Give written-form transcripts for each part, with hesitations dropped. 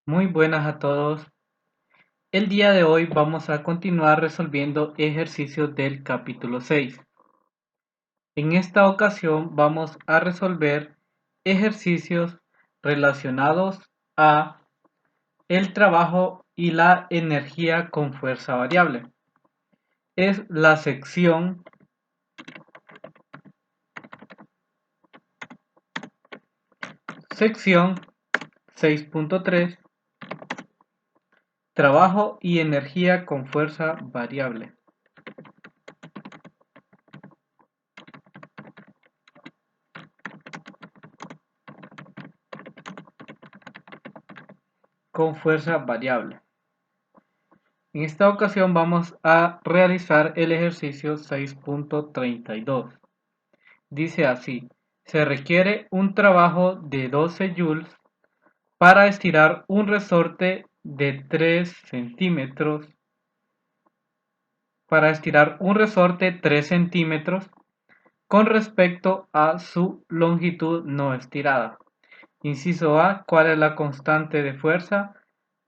Muy buenas a todos. El día de hoy vamos a continuar resolviendo ejercicios del capítulo 6. En esta ocasión vamos a resolver ejercicios relacionados a el trabajo y la energía con fuerza variable. Es la sección 6.3, trabajo y energía con fuerza variable. Con fuerza variable. En esta ocasión vamos a realizar el ejercicio 6.32. Dice así: se requiere un trabajo de 12 joules para estirar un resorte de 3 centímetros, con respecto a su longitud no estirada. Inciso A, ¿cuál es la constante de fuerza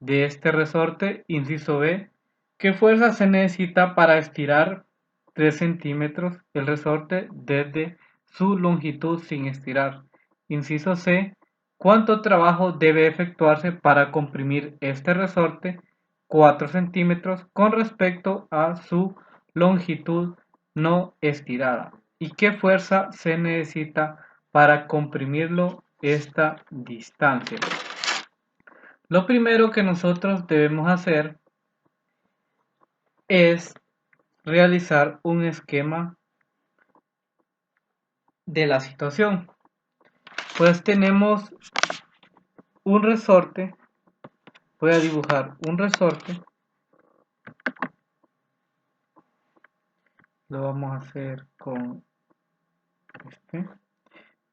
de este resorte? Inciso B, ¿qué fuerza se necesita para estirar 3 centímetros el resorte desde su longitud sin estirar? Inciso C, ¿cuánto trabajo debe efectuarse para comprimir este resorte 4 centímetros con respecto a su longitud no estirada? ¿Y qué fuerza se necesita para comprimirlo esta distancia? Lo primero que nosotros debemos hacer es realizar un esquema de la situación. Pues tenemos un resorte, voy a dibujar un resorte, lo vamos a hacer con este.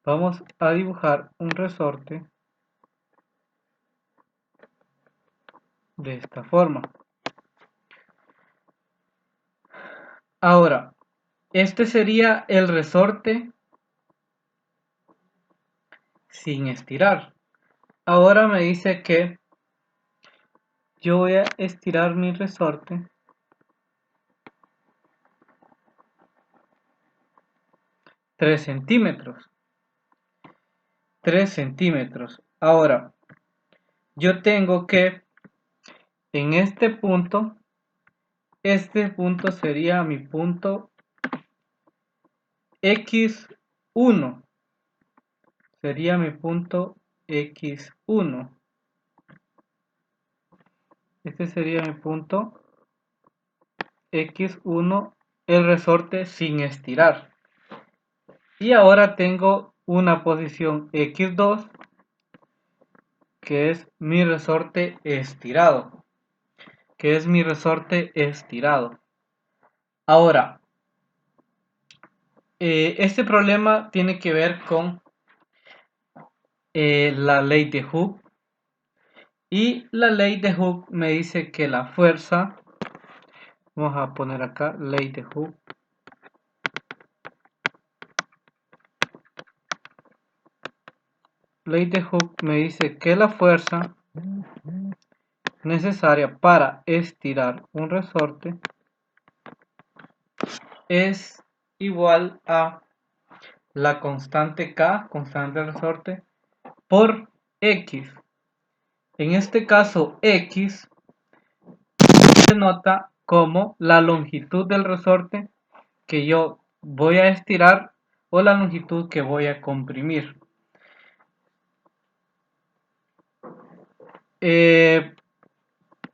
Vamos a dibujar un resorte de esta forma. Ahora, este sería el resorte sin estirar. Ahora me dice que yo voy a estirar mi resorte 3 centímetros. 3 centímetros. Ahora, yo tengo que en este punto sería mi punto X1. Sería mi punto X1. Este sería mi punto X1, el resorte sin estirar. Y ahora tengo una posición X2, que es mi resorte estirado. Ahora, este problema tiene que ver con la ley de Hooke. Y la ley de Hooke me dice que la fuerza, vamos a poner acá, ley de Hooke. Ley de Hooke me dice que la fuerza necesaria para estirar un resorte es igual a la constante K, constante del resorte, por X. En este caso, X se denota como la longitud del resorte que yo voy a estirar o la longitud que voy a comprimir.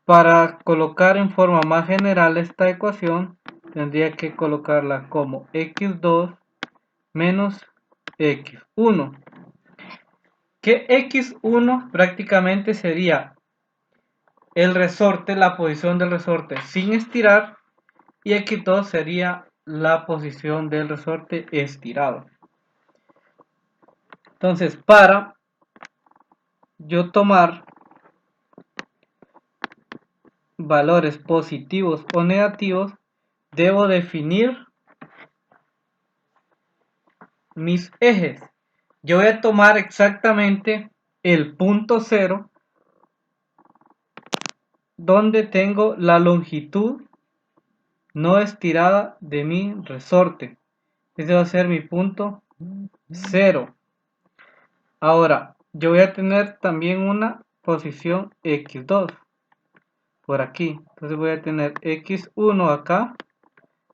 Para colocar en forma más general esta ecuación, tendría que colocarla como x2 menos x1. Que x1 prácticamente sería el resorte, la posición del resorte sin estirar, y x2 sería la posición del resorte estirado. Entonces, para yo tomar valores positivos o negativos, debo definir mis ejes. Yo voy a tomar exactamente el punto 0 donde tengo la longitud no estirada de mi resorte. Ese va a ser mi punto 0. Ahora, yo voy a tener también una posición x2 por aquí. Entonces voy a tener x1 acá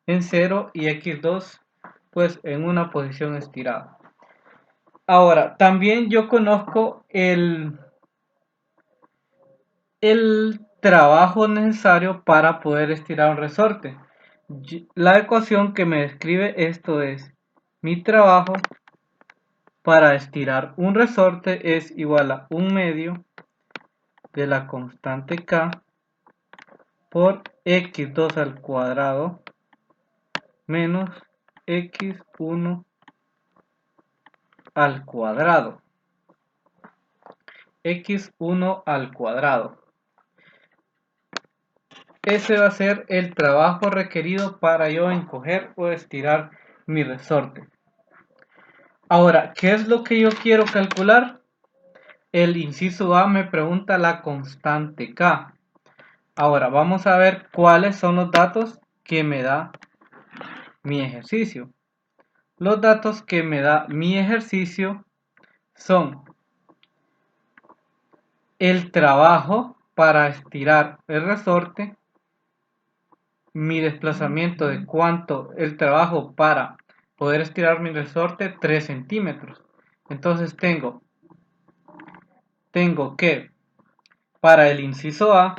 en 0 y x2 pues en una posición estirada. Ahora, también yo conozco el trabajo necesario para poder estirar un resorte. La ecuación que me describe esto es: mi trabajo para estirar un resorte es igual a 1/2 de la constante K por x2 al cuadrado menos x1 al cuadrado. x1 al cuadrado. Ese va a ser el trabajo requerido para yo encoger o estirar mi resorte. Ahora, ¿qué es lo que yo quiero calcular? El inciso A me pregunta la constante K. Ahora, vamos a ver cuáles son los datos que me da mi ejercicio. Los datos que me da mi ejercicio son el trabajo para estirar el resorte, mi desplazamiento de cuánto el trabajo para poder estirar mi resorte, 3 centímetros. Entonces tengo que para el inciso A,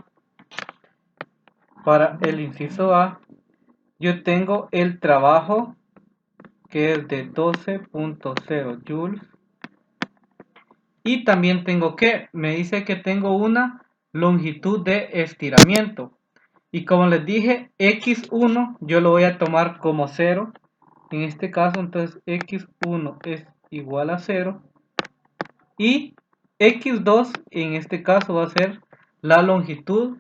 yo tengo el trabajo que es de 12.0 joules y también tengo que, me dice que tengo una longitud de estiramiento. Y como les dije, x1 yo lo voy a tomar como 0. En este caso, entonces x1 es igual a 0. Y x2 en este caso va a ser la longitud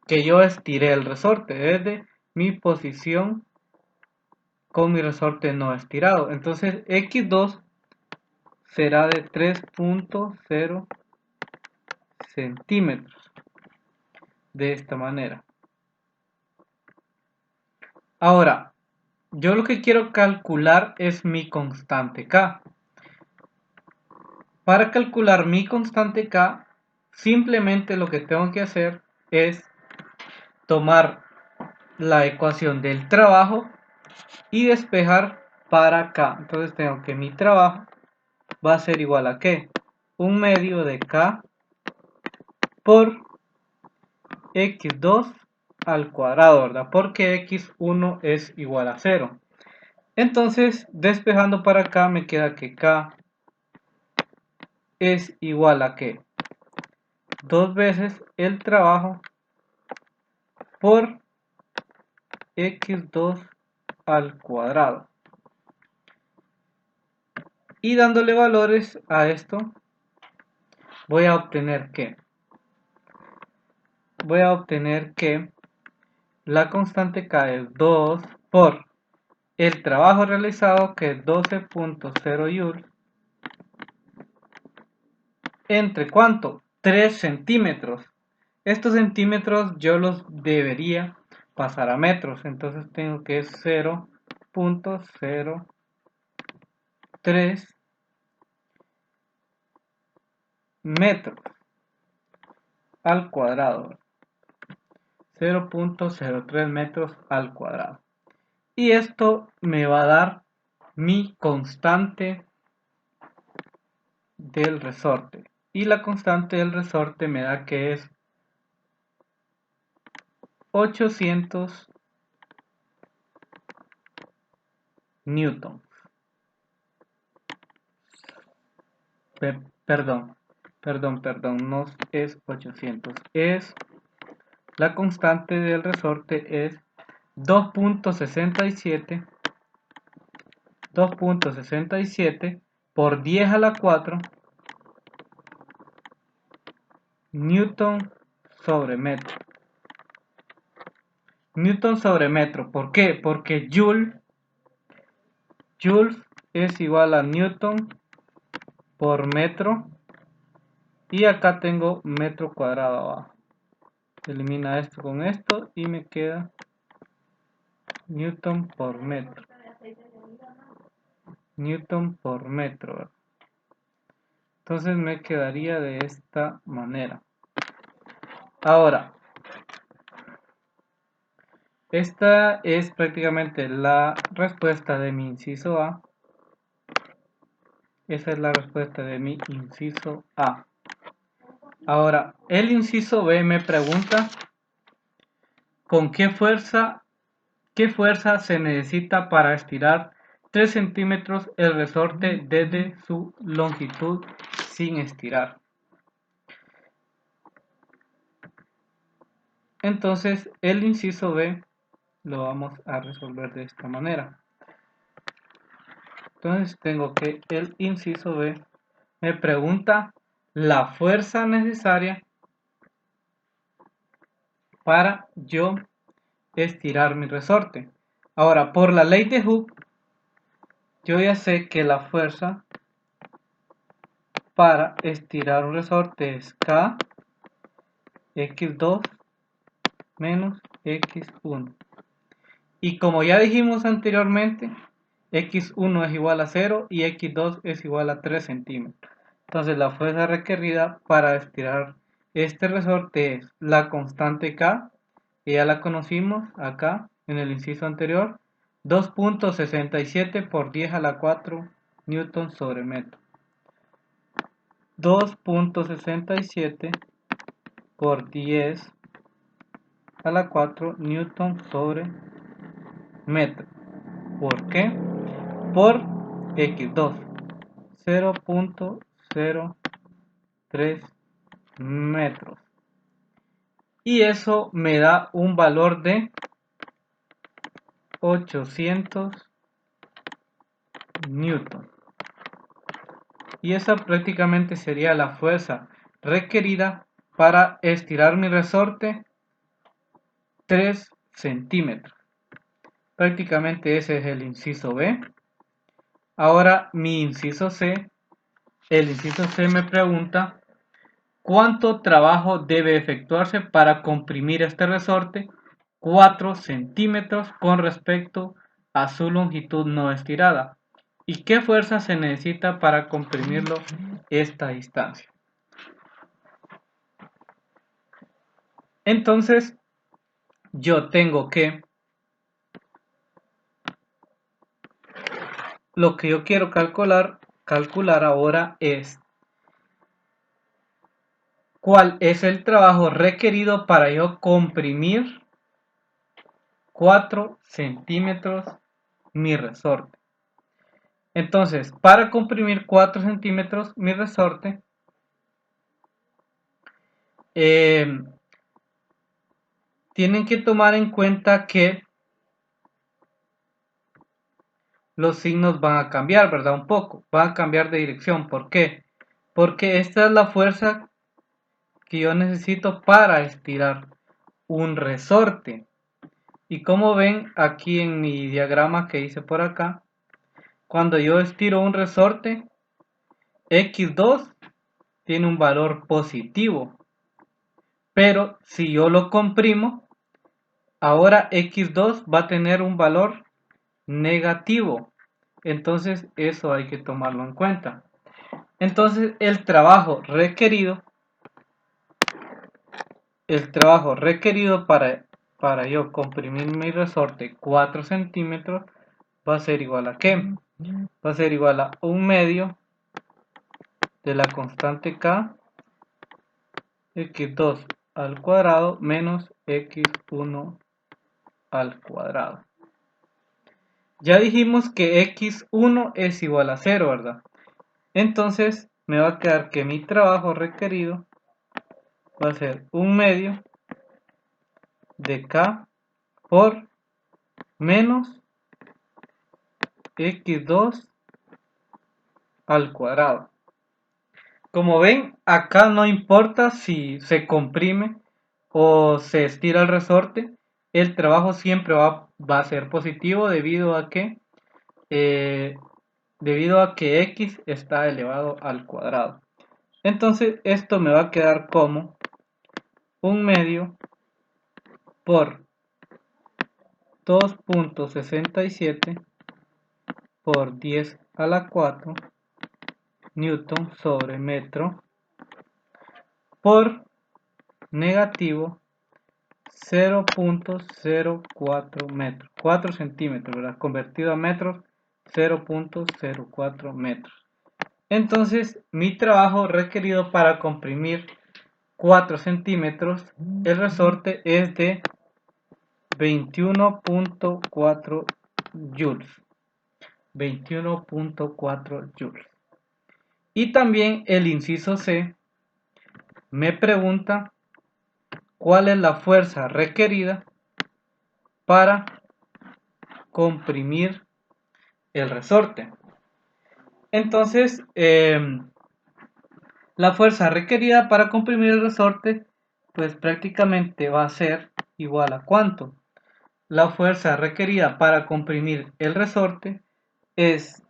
que yo estiré el resorte desde mi posición con mi resorte no estirado. Entonces x2 será de 3.0 centímetros. De esta manera. Ahora, yo lo que quiero calcular es mi constante K. Para calcular mi constante K, simplemente lo que tengo que hacer es tomar la ecuación del trabajo y despejar para K. Entonces tengo que mi trabajo va a ser igual a ¿qué? 1/2 de K por x2 al cuadrado, ¿verdad? Porque x1 es igual a 0. Entonces, despejando para acá, me queda que K es igual a ¿qué? 2 veces el trabajo por x2 al cuadrado. Y dándole valores a esto, voy a obtener que la constante K es 2 por el trabajo realizado, que es 12.0 joules, entre ¿cuánto? 3 centímetros. Estos centímetros yo los debería pasar a metros, entonces tengo que es 0.03 metros al cuadrado. 0.03 metros al cuadrado. Y esto me va a dar mi constante del resorte. Y la constante del resorte me da que es 800 newton. Perdón, no es 800, es la constante del resorte es 2.67 por 10 a la 4 newton sobre metro. Newton sobre metro, ¿por qué? Porque Joule es igual a newton por metro y acá tengo metro cuadrado abajo. Elimina esto con esto y me queda Newton por metro. Newton por metro, ¿verdad? Entonces me quedaría de esta manera. Ahora, esta es prácticamente la respuesta de mi inciso A. Esa es la respuesta de mi inciso A. Ahora, el inciso B me pregunta ¿con qué fuerza se necesita para estirar 3 centímetros el resorte desde su longitud sin estirar? Entonces, el inciso B lo vamos a resolver de esta manera. Entonces, tengo que el inciso B me pregunta la fuerza necesaria para yo estirar mi resorte. Ahora, por la ley de Hooke, yo ya sé que la fuerza para estirar un resorte es K x2 menos x1. Y como ya dijimos anteriormente, x1 es igual a 0 y x2 es igual a 3 centímetros. Entonces la fuerza requerida para estirar este resorte es la constante K, que ya la conocimos acá en el inciso anterior, 2.67 por 10 a la 4 newton sobre metro. 2.67 por 10 a la 4 newton sobre metro. ¿Por qué? Por x2, 0.03 metros. Y eso me da un valor de 800 newton. Y esa prácticamente sería la fuerza requerida para estirar mi resorte 3 centímetros. Prácticamente ese es el inciso B. Ahora mi inciso C. El inciso C me pregunta ¿cuánto trabajo debe efectuarse para comprimir este resorte 4 centímetros con respecto a su longitud no estirada? ¿Y qué fuerza se necesita para comprimirlo esta distancia? Entonces, yo tengo que, lo que yo quiero calcular ahora es cuál es el trabajo requerido para yo comprimir 4 centímetros mi resorte. Entonces, para comprimir 4 centímetros mi resorte, tienen que tomar en cuenta que los signos van a cambiar, ¿verdad? Un poco, van a cambiar de dirección. ¿Por qué? Porque esta es la fuerza que yo necesito para estirar un resorte. Y como ven aquí en mi diagrama que hice por acá, cuando yo estiro un resorte, x2 tiene un valor positivo. Pero si yo lo comprimo, ahora x2 va a tener un valor negativo. Entonces eso hay que tomarlo en cuenta. Entonces el trabajo requerido para yo comprimir mi resorte 4 centímetros va a ser igual a ¿qué? Va a ser igual a 1/2 de la constante K x2 al cuadrado menos x1 al cuadrado. Ya dijimos que x1 es igual a 0, ¿verdad? Entonces me va a quedar que mi trabajo requerido va a ser 1/2 de K por menos x2 al cuadrado. Como ven, acá no importa si se comprime o se estira el resorte, el trabajo siempre va a ser positivo debido a que x está elevado al cuadrado. Entonces esto me va a quedar como 1/2 por 2.67 por 10 a la 4 newton sobre metro por negativo 0.04 metros, 4 centímetros, ¿verdad? Convertido a metros, 0.04 metros. Entonces, mi trabajo requerido para comprimir 4 centímetros, el resorte es de 21.4 joules. 21.4 joules. Y también el inciso C me pregunta cuál es la fuerza requerida para comprimir el resorte. Entonces, la fuerza requerida para comprimir el resorte, pues prácticamente va a ser igual a ¿cuánto? La fuerza requerida para comprimir el resorte es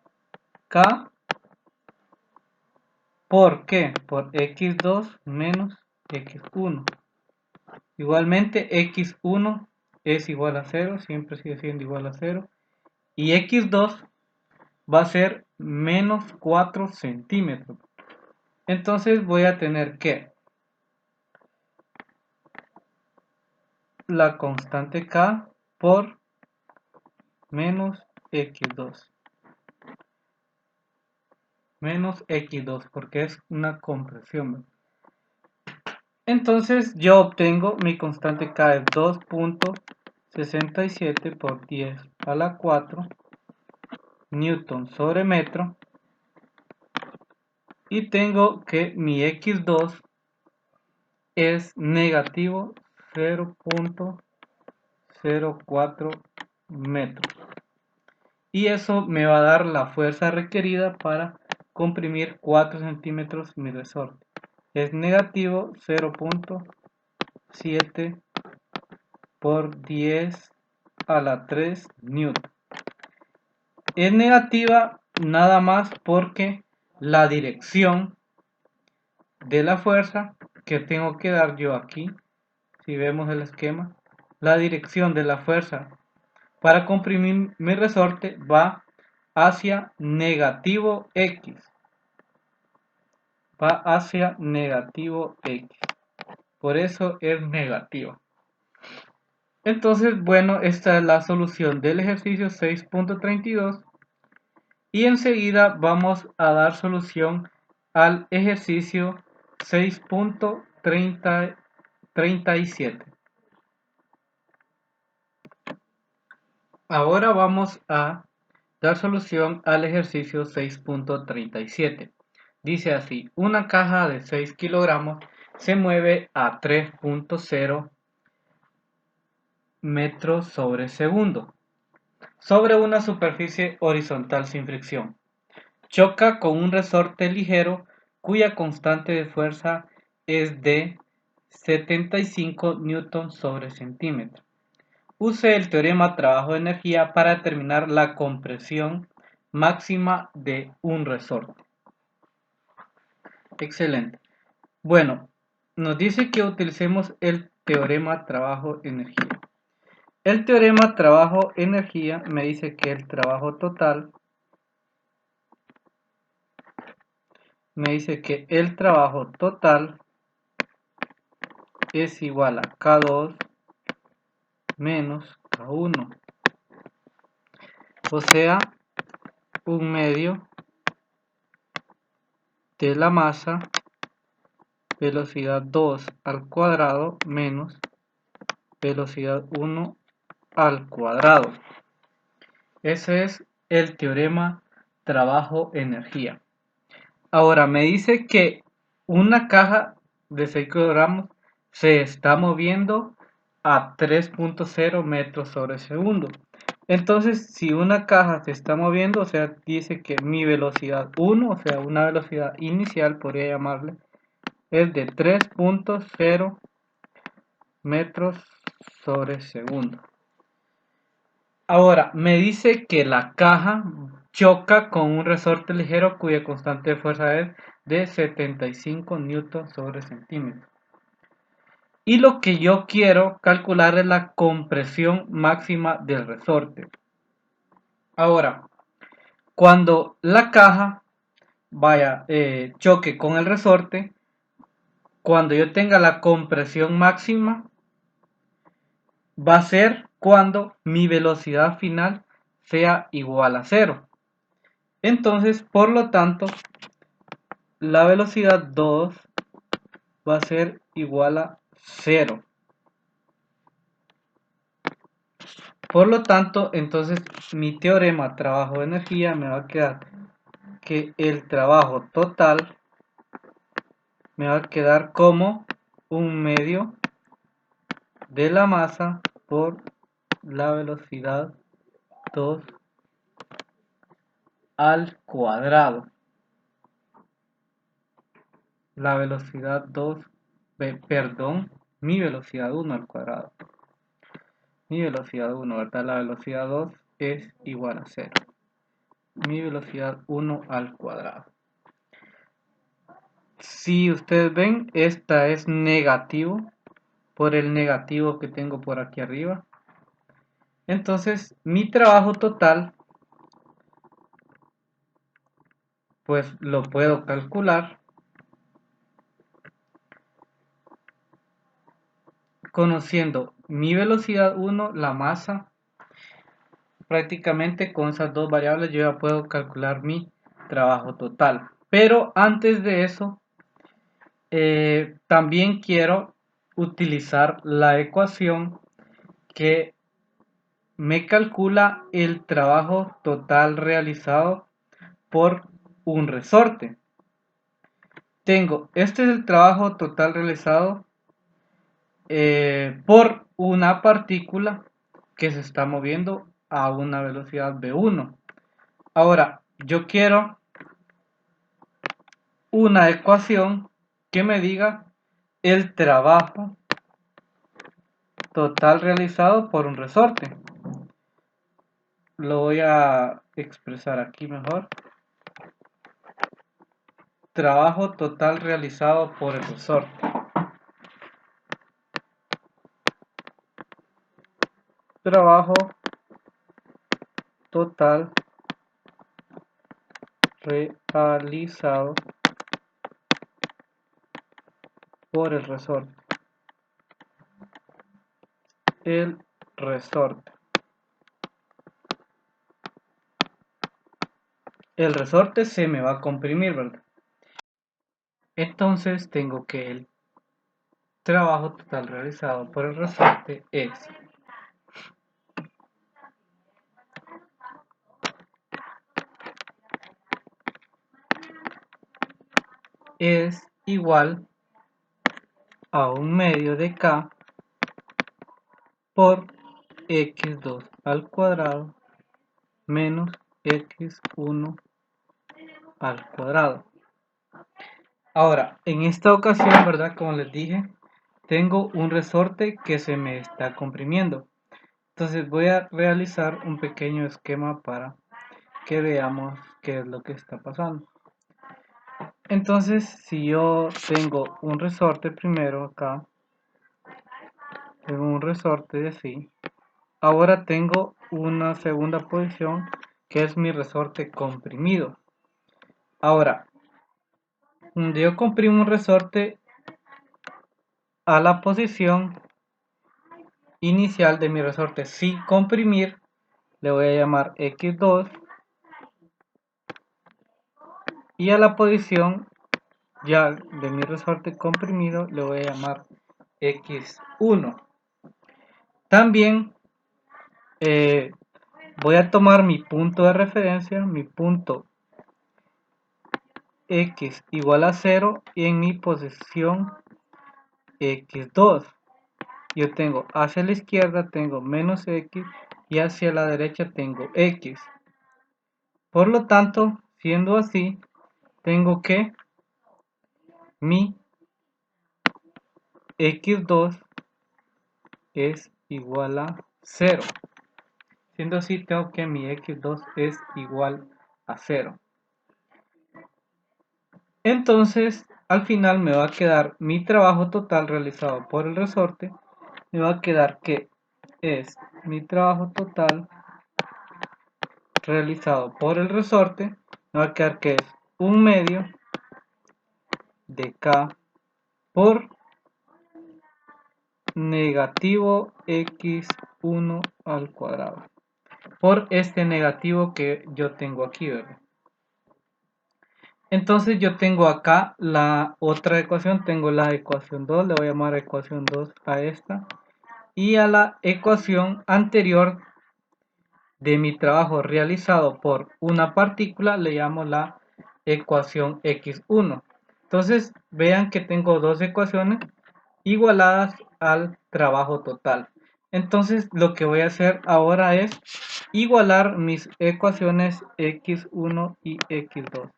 K por ¿qué? Por x2 menos x1. Igualmente x1 es igual a 0, siempre sigue siendo igual a 0. Y x2 va a ser menos 4 centímetros. Entonces voy a tener que la constante K por menos x2. Menos x2 porque es una compresión. Entonces yo obtengo mi constante K es 2.67 por 10 a la 4 newton sobre metro. Y tengo que mi x2 es negativo 0.04 metros. Y eso me va a dar la fuerza requerida para comprimir 4 centímetros mi resorte. Es negativo 0.7 por 10 a la 3 newton. Es negativa nada más porque la dirección de la fuerza que tengo que dar yo aquí, si vemos el esquema, la dirección de la fuerza para comprimir mi resorte va hacia negativo x. Va hacia negativo x. Por eso es negativo. Entonces, bueno, esta es la solución del ejercicio 6.32. Y enseguida vamos a dar solución al ejercicio 6.37. Ahora vamos a dar solución al ejercicio 6.37. Dice así, una caja de 6 kilogramos se mueve a 3.0 metros sobre segundo sobre una superficie horizontal sin fricción. Choca con un resorte ligero cuya constante de fuerza es de 75 newton sobre centímetro. Use el teorema trabajo de energía para determinar la compresión máxima de un resorte. Excelente. Bueno, nos dice que utilicemos el teorema trabajo energía. El teorema trabajo energía me dice que el trabajo total es igual a K2 menos K1, o sea, un medio de la masa, velocidad 2 al cuadrado menos velocidad 1 al cuadrado. Ese es el teorema trabajo-energía. Ahora me dice que una caja de 6 kilogramos se está moviendo a 3.0 metros sobre segundo. Entonces, si una caja se está moviendo, o sea, dice que mi velocidad 1, o sea, una velocidad inicial, podría llamarle, es de 3.0 metros sobre segundo. Ahora, me dice que la caja choca con un resorte ligero cuya constante de fuerza es de 75 newton sobre centímetro. Y lo que yo quiero calcular es la compresión máxima del resorte. Ahora, cuando la caja choque con el resorte, cuando yo tenga la compresión máxima, va a ser cuando mi velocidad final sea igual a cero. Entonces, por lo tanto, la velocidad 2 va a ser igual a cero. Por lo tanto, entonces mi teorema trabajo de energía me va a quedar que el trabajo total me va a quedar como 1/2 de la masa por la velocidad 2 al cuadrado. La velocidad 2, perdón, mi velocidad 1 al cuadrado. Mi velocidad 1, ¿verdad? La velocidad 2 es igual a 0. Mi velocidad 1 al cuadrado. Si ustedes ven, esta es negativo por el negativo que tengo por aquí arriba. Entonces, mi trabajo total, pues lo puedo calcular conociendo mi velocidad 1, la masa. Prácticamente con esas dos variables yo ya puedo calcular mi trabajo total. Pero antes de eso, también quiero utilizar la ecuación que me calcula el trabajo total realizado por un resorte. Este es el trabajo total realizado por una partícula que se está moviendo a una velocidad v1. Ahora, yo quiero una ecuación que me diga el trabajo total realizado por un resorte. Lo voy a expresar aquí mejor. Trabajo total realizado por el resorte. Trabajo total realizado por el resorte. El resorte. El resorte se me va a comprimir, ¿verdad? Entonces tengo que el trabajo total realizado por el resorte es igual a 1/2 de K por x2 al cuadrado menos x1 al cuadrado. Ahora, en esta ocasión, ¿verdad? Como les dije, tengo un resorte que se me está comprimiendo. Entonces voy a realizar un pequeño esquema para que veamos qué es lo que está pasando. Entonces, si yo tengo un resorte primero acá, tengo un resorte de así, ahora tengo una segunda posición que es mi resorte comprimido. Ahora, donde yo comprimo un resorte a la posición inicial de mi resorte sin comprimir, le voy a llamar x2, y a la posición ya de mi resorte comprimido le voy a llamar x1. También voy a tomar mi punto de referencia, mi punto x igual a 0, y en mi posición x2 yo tengo hacia la izquierda tengo menos x y hacia la derecha tengo x. Por lo tanto, siendo así, tengo que mi x2 es igual a 0. Siendo así, tengo que mi x2 es igual a 0. Entonces, al final me va a quedar mi trabajo total realizado por el resorte. Me va a quedar que es mi trabajo total realizado por el resorte. Me va a quedar que es 1/2 de K por negativo x1 al cuadrado. Por este negativo que yo tengo aquí, ¿verdad? Entonces yo tengo acá la otra ecuación, tengo la ecuación 2, le voy a llamar ecuación 2 a esta. Y a la ecuación anterior de mi trabajo realizado por una partícula le llamo la ecuación x1. Entonces vean que tengo dos ecuaciones igualadas al trabajo total. Entonces lo que voy a hacer ahora es igualar mis ecuaciones x1 y x2.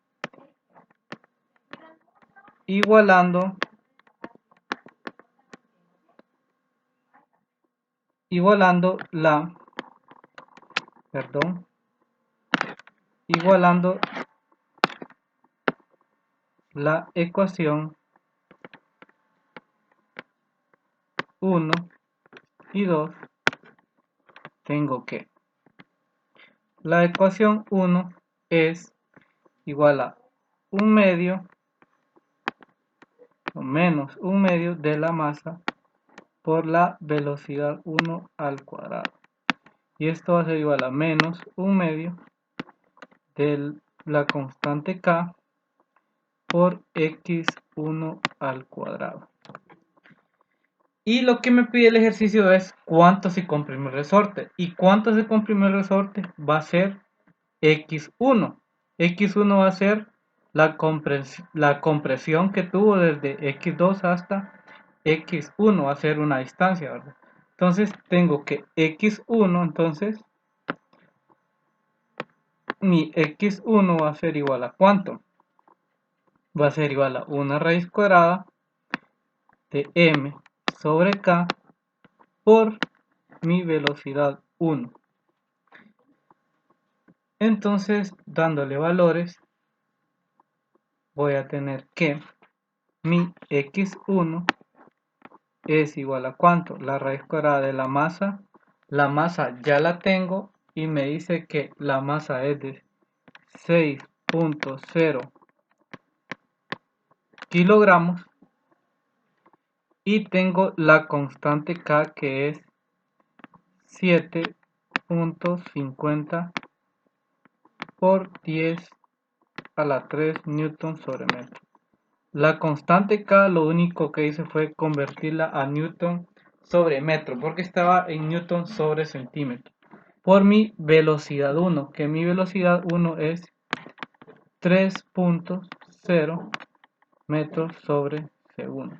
Igualando la, perdón, igualando la ecuación 1 y 2, tengo que la ecuación 1 es igual a 1/2 o menos 1/2 de la masa por la velocidad 1 al cuadrado. Y esto va a ser igual a menos 1/2 de la constante K por x1 al cuadrado. Y lo que me pide el ejercicio es cuánto se comprime el resorte. ¿Y cuánto se comprime el resorte? Va a ser x1. x1 va a ser la compresión que tuvo desde x2 hasta x1. Va a ser una distancia, ¿verdad? Entonces tengo que x1, entonces mi x1 va a ser igual a ¿cuánto? Va a ser igual a 1 raíz cuadrada de m sobre k por mi velocidad 1. Entonces, dándole valores, voy a tener que mi x1 es igual a ¿cuánto? La raíz cuadrada de la masa. La masa ya la tengo y me dice que la masa es de 6.0 kilogramos. Y tengo la constante K que es 7.50 por 10 a la 3 newton sobre metro. La constante K lo único que hice fue convertirla a newton sobre metro, porque estaba en newton sobre centímetro, por mi velocidad 1, que mi velocidad 1 es 3.0 metros sobre segundo.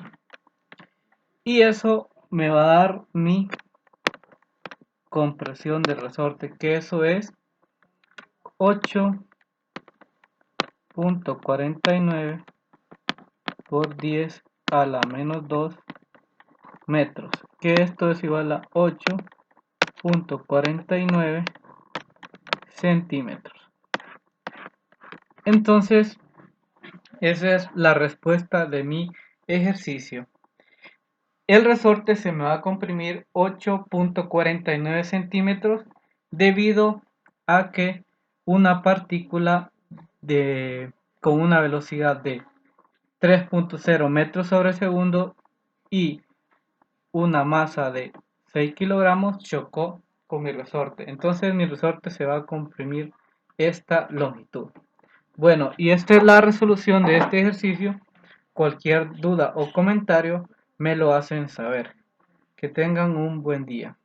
Y eso me va a dar mi compresión del resorte, que eso es 8.49 por 10 a la menos 2 metros, que esto es igual a 8.49 centímetros. Entonces, esa es la respuesta de mi ejercicio. El resorte se me va a comprimir 8.49 centímetros debido a que una partícula con una velocidad de 3.0 metros sobre segundo y una masa de 6 kilogramos chocó con mi resorte. Entonces mi resorte se va a comprimir esta longitud. Bueno, y esta es la resolución de este ejercicio. Cualquier duda o comentario me lo hacen saber. Que tengan un buen día.